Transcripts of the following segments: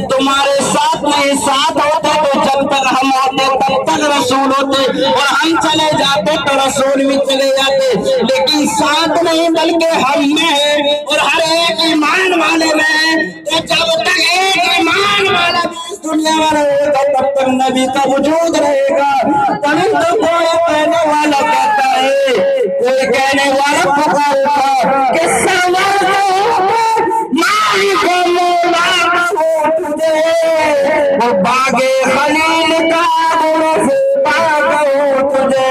تمہارے ساتھ نہیں ساتھ ہوتے تو جب تک ہم ہوتے تب تک رسول ہوتے، اور ہم چلے جاتے تو رسول بھی چلے جاتے، لیکن ساتھ نہیں بلکہ ہم میں ہے اور ہر ایک ایمان والے میں ہے۔ تو جب تک ایک ایمان والا بھی دنیا میں رہے گا تب تک نبی کا وجود رہے گا۔ تبھی تو کوئی کہنے والا کہتا ہے، کوئی کہنے والا پکارتا کہ سرور مالک مولا تجھے، وہ باغ خلیل کا عرف باغ تجھے،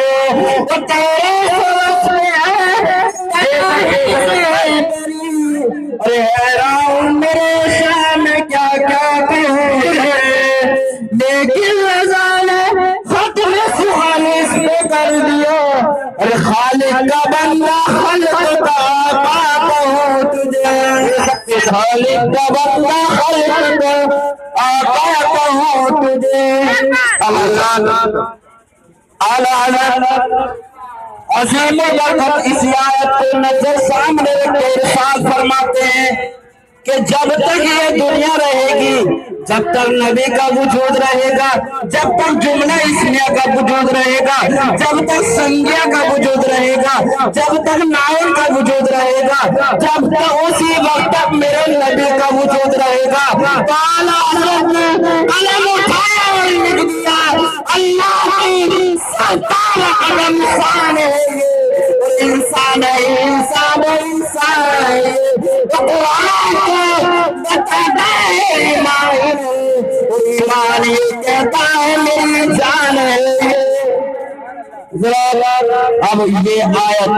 وہ تیرے سوچ میں ہے ارے حیران میرے شاہ میں کیا کیا کہے، لیکن رضا نے ختم سہانس پہ کر دیا۔ ارے خالق کا بندہ خلق کا آقا کہوں تجھے، خالق کا بندہ خلق کا آقا کہوں تجھے۔ اللہ عظیم برکت اس آیت کو نظر سامنے رکھتے ارشاد فرماتے ہیں کہ جب تک یہ دنیا رہے گی، جب تک نبی کا وجود رہے گا، جب تک جملہ اسمیہ کا وجود رہے گا، جب تک سنجیہ کا وجود رہے گا، جب تک نائن کا وجود رہے گا، جب تک اسی وقت تک میرے نبی کا وجود رہے گا۔ تو اعلیٰ حضرت نے قلم اٹھایا اور لکھ دیا، اللہ کی ستارہ قدم شان ہے یہ، انسان ہے انسان ہے انسان ہے یہ، قرآن کو بتاتا ہے ایمان ہے، ایمان یہ کہتا ہے میری جان ہے یہ۔ اب یہ آیت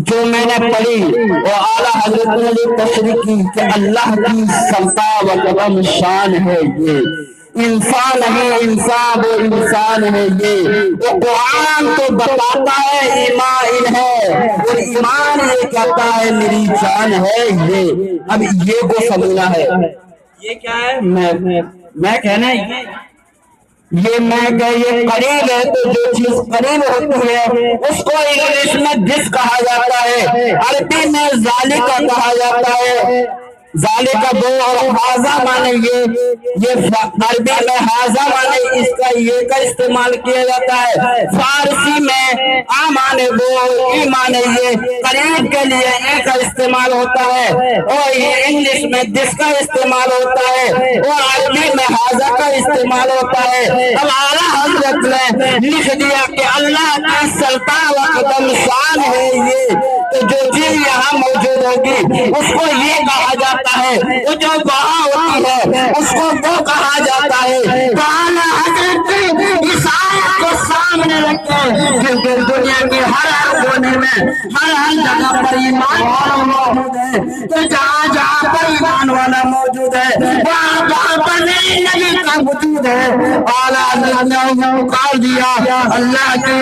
جو میں نے پڑھی وہ اعلیٰ حضرت نے یہ تشریح کی کہ اللہ کی ستارہ و قدم شان ہے یہ، انسان نہیں انسان وہ انسان ہے یہ، وہ قرآن تو بتاتا ہے ایمان ہے اور ایمان یہ کہتا ہے میری جان ہے یہ۔ اب یہ کو سمجھنا ہے، یہ کیا ہے؟ میں کہنا ہے یہ میں کہ یہ قریب ہے، تو جو چیز قریب ہوتی ہے اس کو انگلش میں دس کہا جاتا ہے، عربی میں ذالکہ کہا جاتا ہے۔ ذالکہ دو اور حاذا مانے یہ عربی میں حاذا مانے اس کا یہ کا استعمال کیا جاتا ہے، فارسی میں آ مانے وہ ای مانے یہ قریب کے لیے ای کا استعمال ہوتا ہے، اور یہ انگلش میں دس کا استعمال ہوتا ہے اور عربی میں حاذا کا استعمال ہوتا ہے۔ اب اعلیٰ حضرت نے لکھ دیا کہ اللہ کی ستارہ و قدم شان ہے یہ، تو جو چیز یہاں موجود ہوگی اس کو یہ کہا جاتا ہے، وہ جو وہاں ہوتی ہے اس کو وہ کہا جاتا ہے۔ تو اعلیٰ حضرت اس آیت کو سامنے رکھے کیونکہ دنیا کے ہر کونے میں ہر جگہ پر ایمان والا موجود ہے، تو جہاں جہاں پر ایمان والا موجود ہے وہاں وہاں پر نبی کا وجود ہے۔ اعلیٰ حضرت نے پکار دیا اللہ کی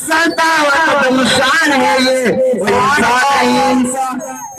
ستارہ و قدم شان ہے یہ،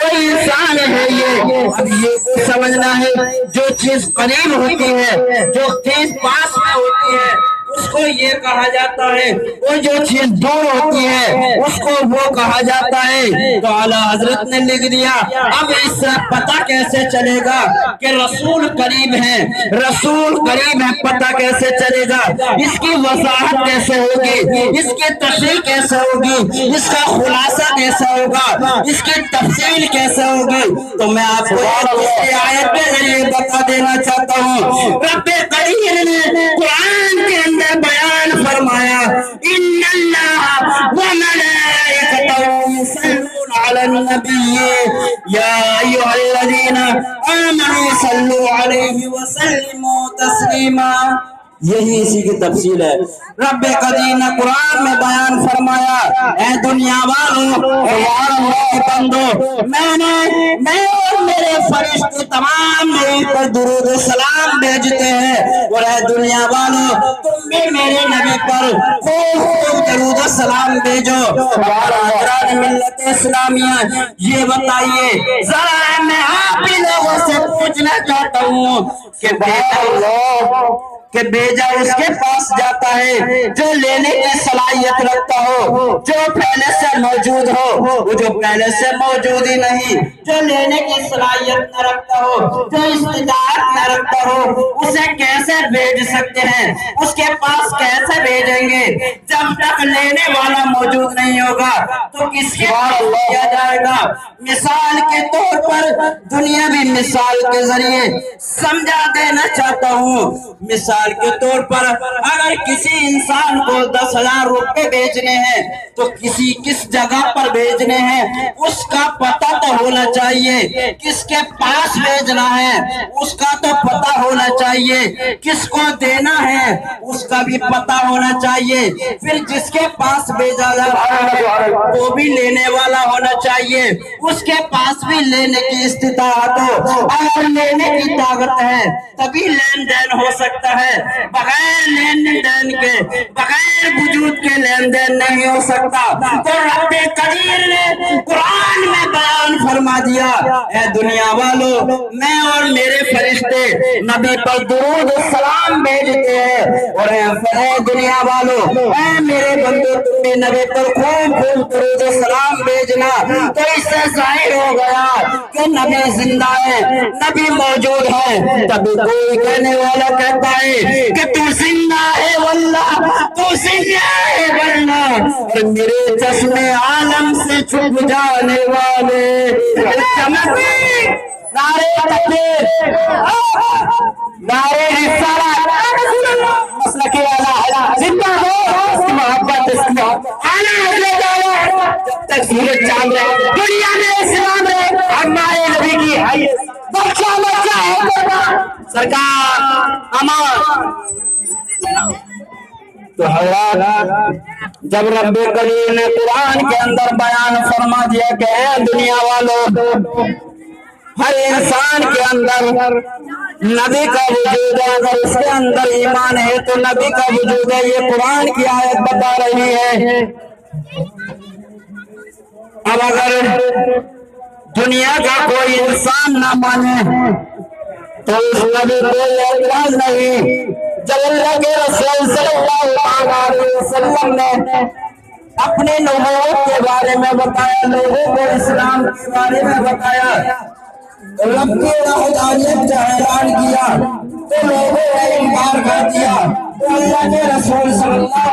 کوئی انسان ہے یہ۔ اب یہ کو سمجھنا ہے جو چیز قریب ہوتی ہے، جو چیز پاس میں ہوتی ہے اس کو یہ کہا جاتا ہے، اور جو چیز دور ہوتی ہے اس کو وہ کہا جاتا ہے۔ تو اعلیٰ حضرت نے لکھ دیا اب اس سے پتہ کیسے چلے گا کہ رسول قریب ہے، رسول قریب ہے، پتہ کیسے چلے گا، اس کی وضاحت کیسے ہوگی، اس کی تشریح کیسے ہوگی، اس کا خلاصہ کیسے ہوگا، اس کی تفصیل کیسے ہوگی، تو میں آپ کو اس آیت کے ذریعے بتا دینا چاہتا ہوں۔ رب کریم نے قرآن کے اندر بیان فرمایا ان اللہ وملائکتہ یصلون علی النبی یا ایھا الذین آمنوا صلوا علیہ وسلموا تسلیما۔ یہی اسی کی تفصیل ہے۔ رب کریم نے قرآن میں بیان فرمایا اے دنیا والوں اور اللہ کے بندو، میں اور میرے فرشتے تمام میرے پر درود و سلام بھیجتے ہیں، اور اے دنیا والوں تم بھی میرے نبی پر خوب درود و سلام بھیجو۔ حضرات ملت اسلامیہ یہ بتائیے ذرا میں آپ ہی لوگوں سے پوچھنا چاہتا ہوں کہ بہتر لوگ کہ بیجا اس کے پاس جاتا ہے جو لینے کی صلاحیت رکھتا ہو، جو پہلے سے موجود ہو، وہ جو پہلے سے موجود ہی نہیں، جو لینے کی صلاحیت نہ رکھتا ہو، جو استطاعت نہ رکھتا ہو، اسے کیسے بھیج سکتے ہیں؟ اس کے پاس کیسے بھیجیں گے؟ جب تک لینے والا موجود نہیں ہوگا تو کس کے پاس کیا جائے گا؟ مثال کے طور پر دنیاوی مثال کے ذریعے سمجھا دینا چاہتا ہوں۔ مثال کے طور پر اگر کسی انسان کو 10,000 روپے بھیجنے ہیں تو کس جگہ پر بھیجنے ہیں اس کا پتہ تو ہونا چاہیے، کس کے پاس بھیجنا ہے اس کا تو پتہ ہونا چاہیے، کس کو دینا ہے اس کا بھی پتہ ہونا چاہیے، پھر جس کے پاس بھیجا جا رہا ہے وہ بھی لینے والا ہونا چاہیے، اس کے پاس بھی لینے کی استطاعت ہو۔ اگر لینے کی طاقت ہے تبھی لین دین ہو سکتا ہے، بغیر لین دین کے، بغیر وجود کے لین دین نہیں ہو سکتا۔ تو رب قدیر نے قرآن میں بیان فرما دیا، اے دنیا والو، میں اور میرے فرشتے نبی پر درود و سلام بھیجتے ہیں، اور اے دنیا والو، اے میرے بندو تم بھی نبی پر خوب خوب درود و سلام بھیجنا۔ تو اس سے ظاہر ہو گیا کہ نبی زندہ ہے، نبی موجود ہے۔ تب کوئی کہنے والا کہتا ہے کہ تو زندہ ہے واللہ، تو زندہ ہے واللہ، اور میرے چشمے عالم سے چھپ جانے والے چمکے نعرے تکبیر، نعرے رسالت، مسلک اعلیٰ زندہ ہو، اس کی محبت، اس کی جب تک سورج چاند رہے دنیا میں اسلام رہے، ہمارے نبی کی حیثیت بچہ بچہ ہے سرکار امان۔ تو حضرات جب رب کریم نے قرآن کے اندر بیان فرما دیا کہ اے دنیا والو، ہر انسان کے اندر نبی کا وجود ہے، اگر اس کے اندر ایمان ہے تو نبی کا وجود ہے، یہ قرآن کی آیت بتا رہی ہے۔ اب اگر دنیا کا کوئی انسان نہ مانے تو اس نبی کو اعتراض نہیں۔ جب اللہ کے رسول صلی اللہ علیہ وسلم نے اپنے نبوت کے بارے میں بتایا، لوگوں کو اسلام کے بارے میں بتایا، رب کی وحدانیت کا اعلان کیا تو لوگوں نے انکار کر دیا، تو اللہ کے رسول صلی اللہ